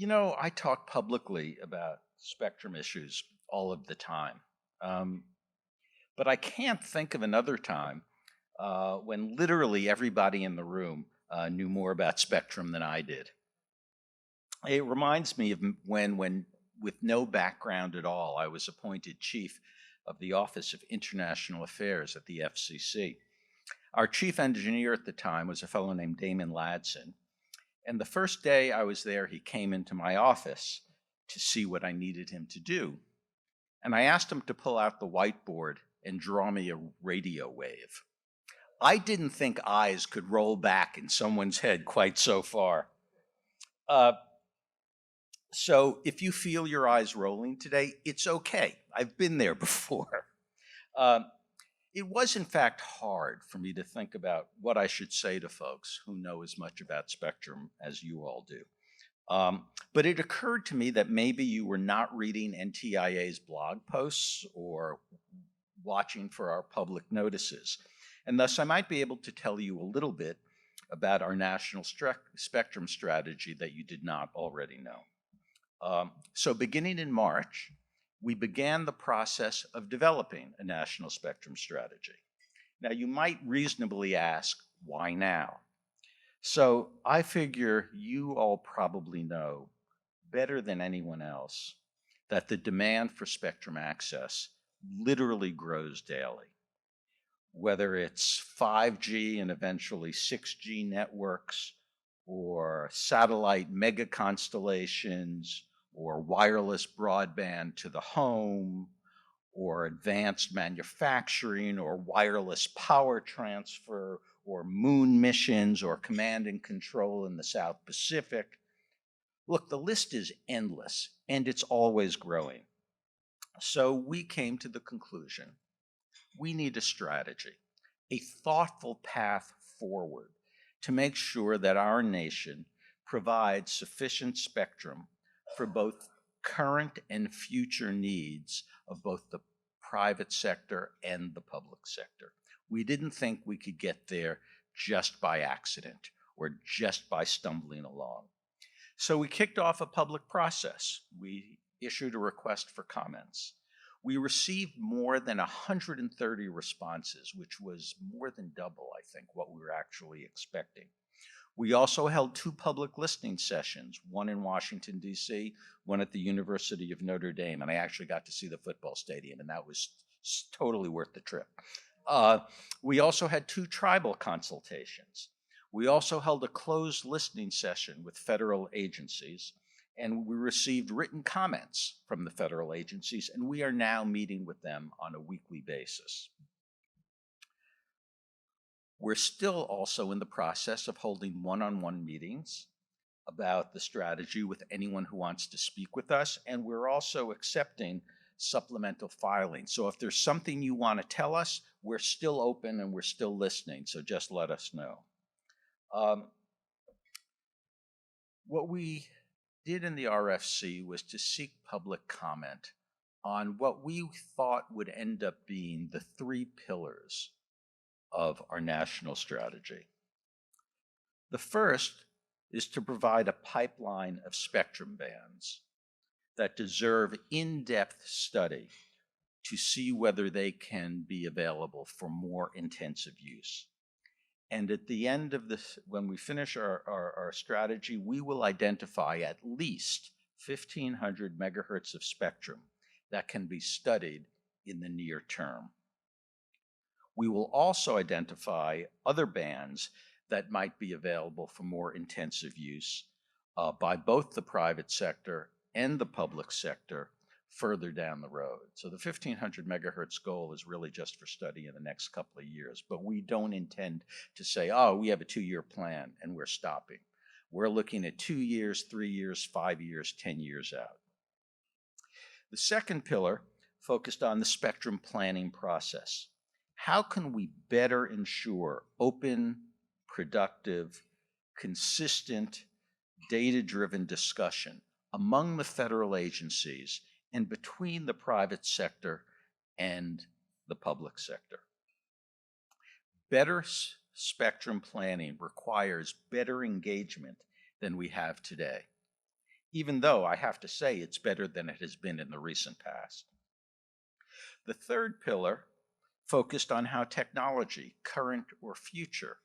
I talk publicly about spectrum issues all of the time, um, but I can't think of another time when literally everybody in the room knew more about spectrum than I did. It reminds me of when, with no background at all, I was appointed chief of the Office of International Affairs at the FCC. Our chief engineer at the time was a fellow named Damon Ladson. And the first day I was there, he came into my office to see what I needed him to do. And I asked him to pull out the whiteboard and draw me a radio wave. I didn't think eyes could roll back in someone's head quite so far. So if you feel your eyes rolling today, it's okay. I've been there before. It was, in fact, hard for me to think about what I should say to folks who know as much about spectrum as you all do. But it occurred to me that maybe you were not reading NTIA's blog posts or watching for our public notices. And thus, I might be able to tell you a little bit about our national spectrum strategy that you did not already know. So beginning in March, we began the process of developing a national spectrum strategy. Now, you might reasonably ask, why now? So I figure you all probably know better than anyone else that the demand for spectrum access literally grows daily. Whether it's 5G and eventually 6G networks, or satellite mega constellations, or wireless broadband to the home, or advanced manufacturing, or wireless power transfer, or moon missions, or command and control in the South Pacific. Look, the list is endless, and it's always growing. So we came to the conclusion, we need a strategy, a thoughtful path forward to make sure that our nation provides sufficient spectrum for both current and future needs of both the private sector and the public sector. We didn't think we could get there just by accident or just by stumbling along. So we kicked off a public process. We issued a request for comments. We received more than 130 responses, which was more than double, I think, what we were actually expecting. We also held 2 public listening sessions, one in Washington, D.C., one at the University of Notre Dame, and I actually got to see the football stadium, and that was totally worth the trip. We also had 2 tribal consultations. We also held a closed listening session with federal agencies, and we received written comments from the federal agencies, and we are now meeting with them on a weekly basis. We're still also in the process of holding one-on-one meetings about the strategy with anyone who wants to speak with us, and we're also accepting supplemental filing. So if there's something you want to tell us, we're still open and we're still listening, so just let us know. What we did in the RFC was to seek public comment on what we thought would end up being the 3 pillars of our national strategy. The first is to provide a pipeline of spectrum bands that deserve in-depth study to see whether they can be available for more intensive use. And at the end of this, when we finish our strategy, we will identify at least 1,500 megahertz of spectrum that can be studied in the near term. We will also identify other bands that might be available for more intensive use by both the private sector and the public sector further down the road. So the 1,500 megahertz goal is really just for study in the next couple of years, but we don't intend to say, oh, we have a 2-year plan and we're stopping. We're looking at 2 years, 3 years, 5 years, 10 years out. The second pillar focused on the spectrum planning process. How can we better ensure open, productive, consistent, data-driven discussion among the federal agencies and between the private sector and the public sector? Better spectrum planning requires better engagement than we have today. even though I have to say it's better than it has been in the recent past. The third pillar focused on how technology, current or future,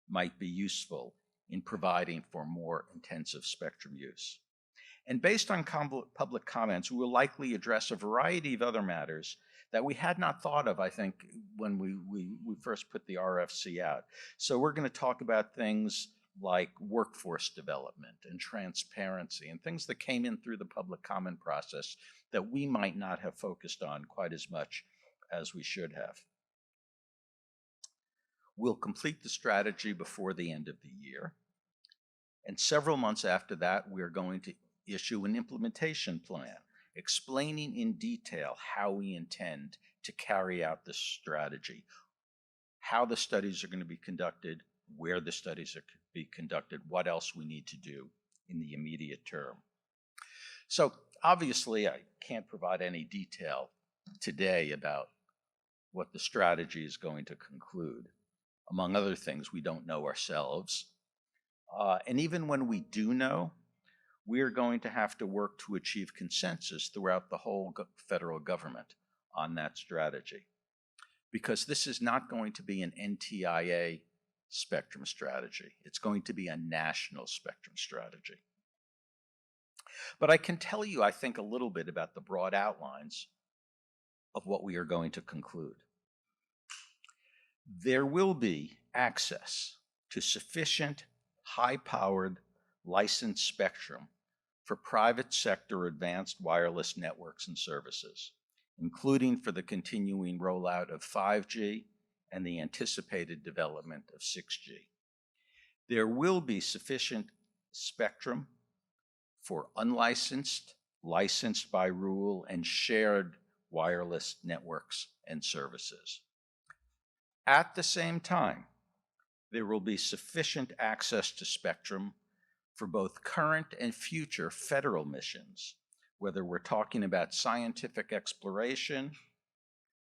might be useful in providing for more intensive spectrum use. And based on public comments, we will likely address a variety of other matters that we had not thought of, I think, when we first put the RFC out. So we're going to talk about things like workforce development and transparency and things that came in through the public comment process that we might not have focused on quite as much as we should have. We'll complete the strategy before the end of the year. And several months after that, we're going to issue an implementation plan explaining in detail how we intend to carry out this strategy, how the studies are going to be conducted, where the studies are to be conducted, what else we need to do in the immediate term. So obviously, I can't provide any detail today about what the strategy is going to conclude. Among other things, we don't know ourselves. And even when we do know, we're going to have to work to achieve consensus throughout the whole federal government on that strategy. Because this is not going to be an NTIA spectrum strategy. It's going to be a national spectrum strategy. But I can tell you, I think, a little bit about the broad outlines of what we are going to conclude. There will be access to sufficient high-powered licensed spectrum for private sector advanced wireless networks and services, including for the continuing rollout of 5G and the anticipated development of 6G. There will be sufficient spectrum for unlicensed, licensed by rule, and shared wireless networks and services. At the same time, there will be sufficient access to spectrum for both current and future federal missions, whether we're talking about scientific exploration,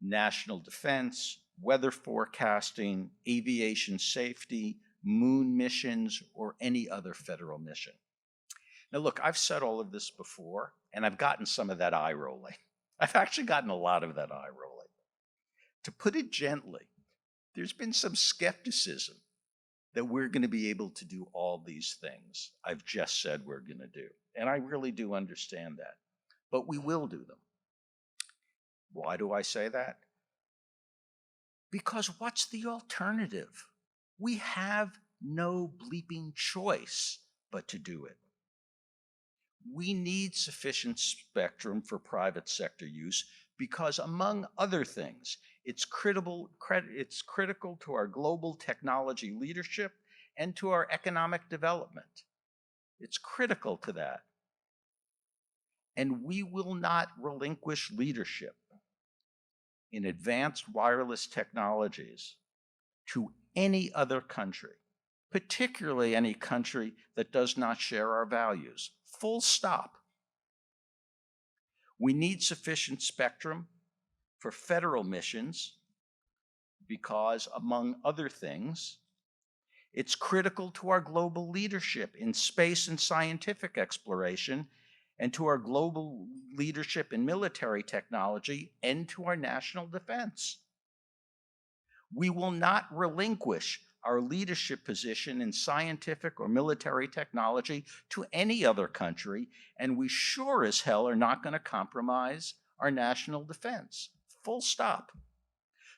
national defense, weather forecasting, aviation safety, moon missions, or any other federal mission. Now look, I've said all of this before, and I've gotten some of that eye rolling. I've actually gotten a lot of that eye rolling. To put it gently, there's been some skepticism that we're going to be able to do all these things I've just said we're going to do. And I really do understand that. But we will do them. Why do I say that? Because what's the alternative? We have no bleeping choice but to do it. We need sufficient spectrum for private sector use because, among other things, it's critical to our global technology leadership and to our economic development. It's critical to that. And we will not relinquish leadership in advanced wireless technologies to any other country, particularly any country that does not share our values. Full stop. We need sufficient spectrum for federal missions because, among other things, it's critical to our global leadership in space and scientific exploration, and to our global leadership in military technology, and to our national defense. We will not relinquish our leadership position in scientific or military technology to any other country, and we sure as hell are not going to compromise our national defense. Full stop.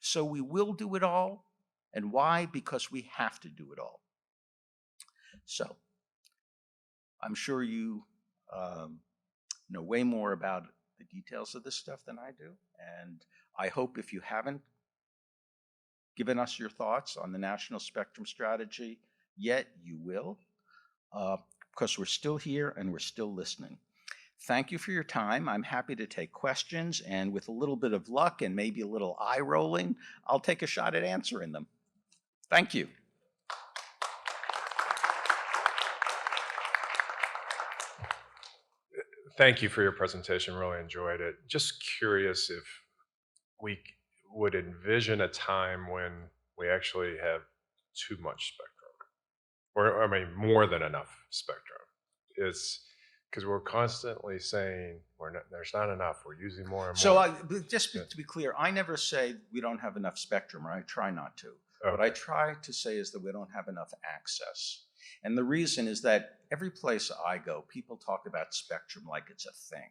So we will do it all. And why? Because we have to do it all. So I'm sure you know way more about the details of this stuff than I do. And I hope if you haven't given us your thoughts on the National Spectrum Strategy yet, you will, because we're still here and we're still listening. Thank you for your time. I'm happy to take questions, and with a little bit of luck and maybe a little eye rolling, I'll take a shot at answering them. Thank you. Thank you for your presentation. Really enjoyed it. Just curious if we would envision a time when we actually have too much spectrum, or I mean, more than enough spectrum. It's Because we're constantly saying there's not enough. We're using more and So more. but just Yeah. to be clear, I never say we don't have enough spectrum, or I try not to. What I Okay. try to say is that we don't have enough access. And the reason is that every place I go, people talk about spectrum like it's a thing,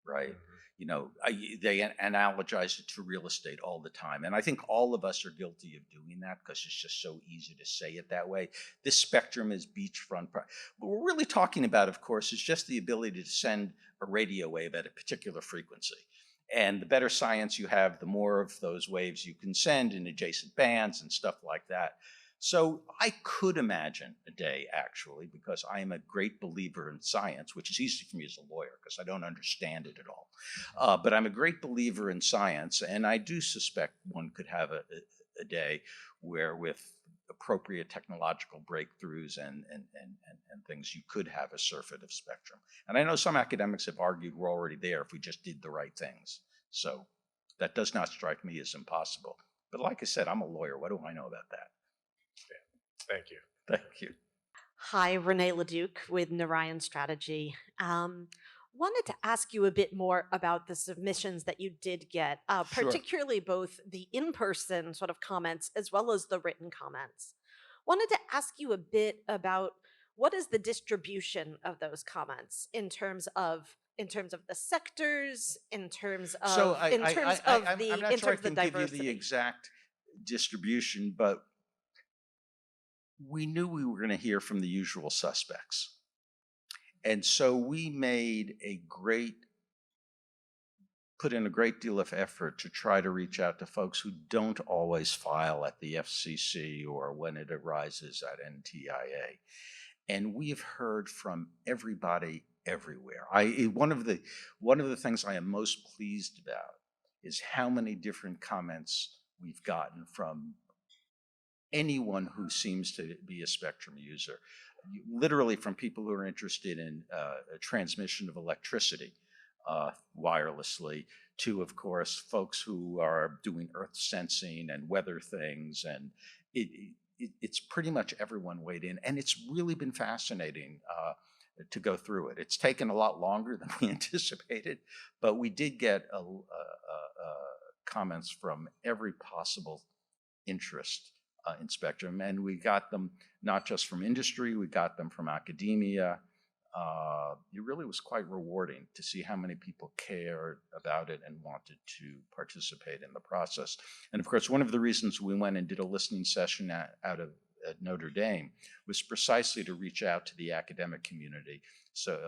right? Mhm. You know, they analogize it to real estate all the time. And I think all of us are guilty of doing that because it's just so easy to say it that way. This spectrum is beachfront. What we're really talking about, of course, is just the ability to send a radio wave at a particular frequency. And the better science you have, the more of those waves you can send in adjacent bands and stuff like that. So I could imagine a day, actually, because I am a great believer in science, which is easy for me as a lawyer because I don't understand it at all. But I'm a great believer in science, and I do suspect one could have a day where, with appropriate technological breakthroughs and things, you could have a surfeit of spectrum. And I know some academics have argued we're already there if we just did the right things. So that does not strike me as impossible. But like I said, I'm a lawyer. What do I know about that? Thank you. Thank you. Hi, Renee Leduc with Narayan Strategy. Wanted to ask you a bit more about the submissions that you did get, Sure. particularly both the in-person sort of comments as well as the written comments. Wanted to ask you a bit about what is the distribution of those comments in terms of the sectors, in terms So of in terms of I'm the not in sure I terms of the can give you the diversity. exact distribution, but we knew we were going to hear from the usual suspects. And so we put in a great deal of effort to try to reach out to folks who don't always file at the FCC or when it arises at NTIA. And we've heard from everybody everywhere. One of the things I am most pleased about is how many different comments we've gotten from anyone who seems to be a Spectrum user, literally from people who are interested in transmission of electricity wirelessly, to, of course, folks who are doing earth sensing and weather things. And it's pretty much everyone weighed in. And it's really been fascinating to go through it. It's taken a lot longer than we anticipated, but we did get comments from every possible interest in Spectrum, and we got them not just from industry, we got them from academia. It really was quite rewarding to see how many people cared about it and wanted to participate in the process. And of course, one of the reasons we went and did a listening session at Notre Dame was precisely to reach out to the academic community. So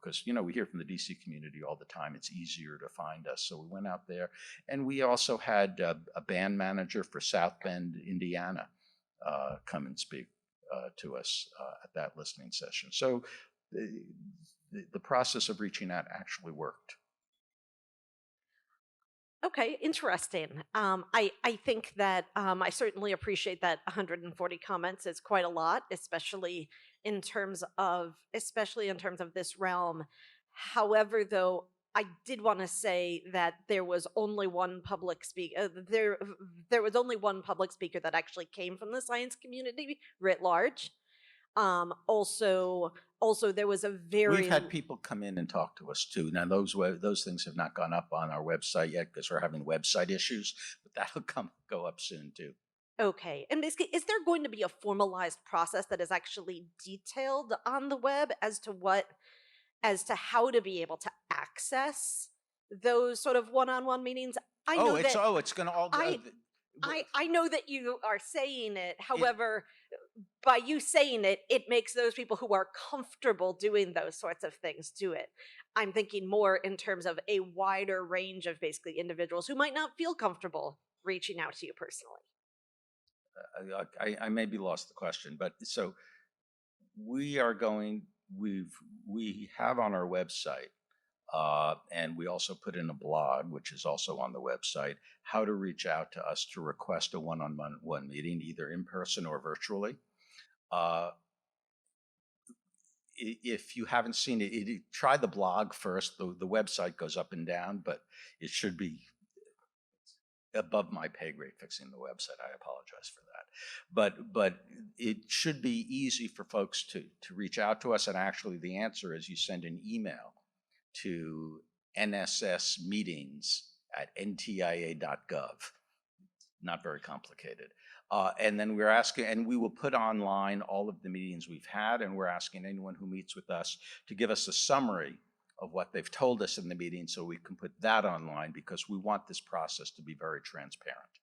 because we hear from the DC community all the time, it's easier to find us. So we went out there, and we also had a band manager for South Bend, Indiana, come and speak to us at that listening session. So the process of reaching out actually worked. Okay, interesting. I think that I certainly appreciate that 140 comments is quite a lot, especially in terms of this realm. However, though, I did want to say that there was only one public speaker. There was only one public speaker that actually came from the science community writ large. Also, there was a very We've had people come in and talk to us too. Now those things have not gone up on our website yet because we're having website issues, but that'll go up soon too. Okay. And basically, is there going to be a formalized process that is actually detailed on the web as to how to be able to access those sort of one-on-one meetings? I know that It's going to all. I know that you are saying it. However, by you saying it, it makes those people who are comfortable doing those sorts of things do it. I'm thinking more in terms of a wider range of basically individuals who might not feel comfortable reaching out to you personally. I maybe lost the question, but so we have on our website, and we also put in a blog, which is also on the website, how to reach out to us to request a one-on-one meeting, either in person or virtually. If you haven't seen it, try the blog first. The website goes up and down, but it should be above my pay grade fixing the website. I apologize for that. But it should be easy for folks to reach out to us. And actually, the answer is you send an email to nssmeetings@ntia.gov. Not very complicated. And then we're asking, and we will put online all of the meetings we've had, and we're asking anyone who meets with us to give us a summary of what they've told us in the meeting so we can put that online, because we want this process to be very transparent.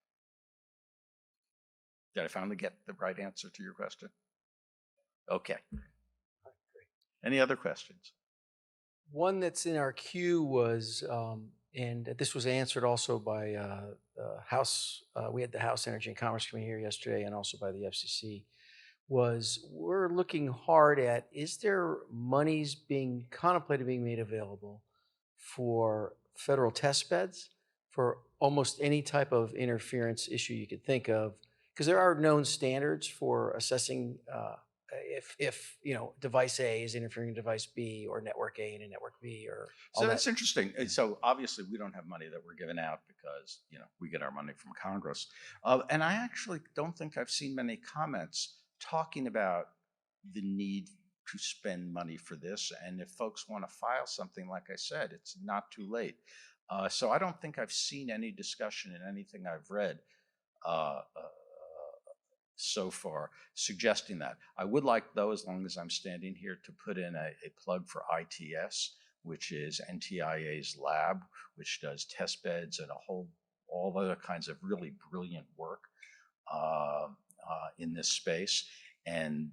Did I finally get the right answer to your question? Okay. Any other questions? One that's in our queue was, and this was answered also by House, we had the House Energy and Commerce Committee here yesterday, and also by the FCC, was we're looking hard at, is there monies being contemplated being made available for federal test beds for almost any type of interference issue you could think of? Because there are known standards for assessing if device A is interfering with device B, or network A and a network B, or all So that. that's interesting. So obviously we don't have money that we're giving out because we get our money from Congress. And I actually don't think I've seen many comments talking about the need to spend money for this. And if folks want to file something, like I said, it's not too late. So I don't think I've seen any discussion in anything I've read so far suggesting that. I would like, though, as long as I'm standing here, to put in a plug for ITS, which is NTIA's lab, which does test beds and all other kinds of really brilliant work in this space. And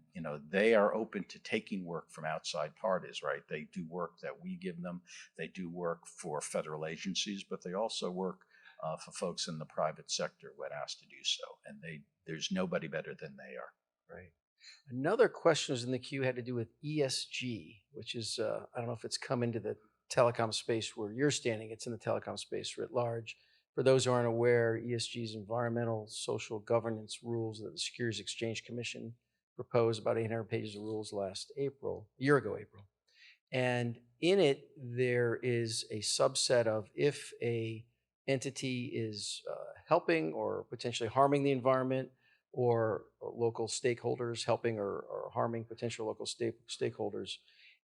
they are open to taking work from outside parties, right? They do work that we give them. They do work for federal agencies, but they also work for folks in the private sector when asked to do so. And there's nobody better than they are. Right. Another question was in the queue had to do with ESG, which is, I don't know if it's come into the telecom space where you're standing. It's in the telecom space writ large. For those who aren't aware, ESG is environmental social governance rules that the Securities Exchange Commission proposed, about 800 pages of rules a year ago April. And in it, there is a subset of, if a entity is helping or potentially harming the environment, or local stakeholders helping or harming potential local stakeholders.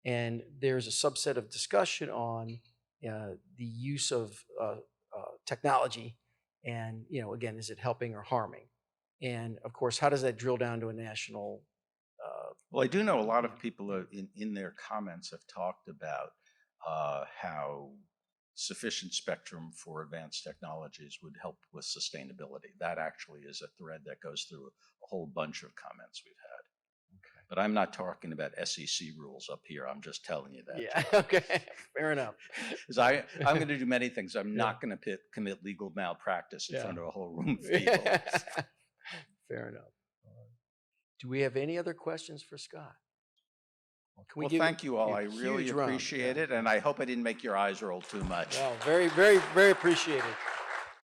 And there's a subset of discussion on the use of technology, and again, is it helping or harming? And of course, how does that drill down to a national? Well, I do know a lot of people in their comments have talked about how sufficient spectrum for advanced technologies would help with sustainability. That actually is a thread that goes through a whole bunch of comments we've had. Okay. But I'm not talking about SEC rules up here. I'm just telling you that. Yeah, okay, fair enough. Because I'm going to do many things. I'm not going to commit legal malpractice in front of a whole room of people. Fair enough. Do we have any other questions for Scott? Well, thank you all. I really appreciate it, and I hope I didn't make your eyes roll too much. Well, very, very, very appreciated.